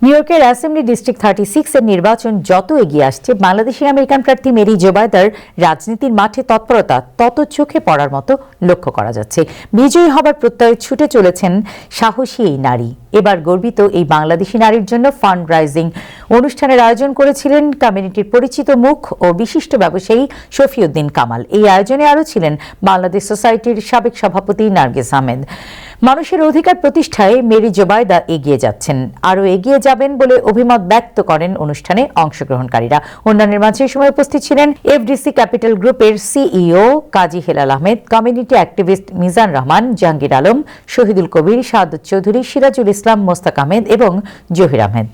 New ইয়র্কের assembly district 36 এর নির্বাচন যত এগিয়ে আসছে, বাংলাদেশি আমেরিকান প্রার্থী মেরি জোবায়দার রাজনীতির মাঠে তৎপরতা তত চোখে পড়ার মতো লক্ষ্য করা যাচ্ছে। বিজয়ী হবার প্রত্যয়ে ছুটে চলেছেন সাহসী এই নারী। এবার গর্বিত এই বাংলাদেশি নারীর জন্য ফান্ড রাইজিং অনুষ্ঠানের আয়োজন করেছিলেন কমিউনিটির পরিচিত মুখ ও বিশিষ্ট ব্যবসায়ী শফিউদ্দিন কামাল। এই আয়োজনে আরও ছিলেন বাংলাদেশ সোসাইটির সাবেক সভাপতি নার্গিস আহমেদ। মানুষের অধিকার প্রতিষ্ঠায় মেরি জোবায়দা এগিয়ে যাচ্ছেন, আরও এগিয়ে যাবেন বলে অভিমত ব্যক্ত করেন অনুষ্ঠানে অংশগ্রহণকারীরা। অন্যান্যের মাঝে এই সময় উপস্থিত ছিলেন এফডিসি ক্যাপিটাল গ্রুপের সিইও কাজী হেলাল আহমেদ, কমিউনিটি অ্যাক্টিভিস্ট মিজান রহমান, জাহাঙ্গীর আলম, শহীদুল কবির, শাহাদত চৌধুরী, সিরাজুল ইসলাম, মোস্তাক আহমেদ এবং জহির আহমেদ।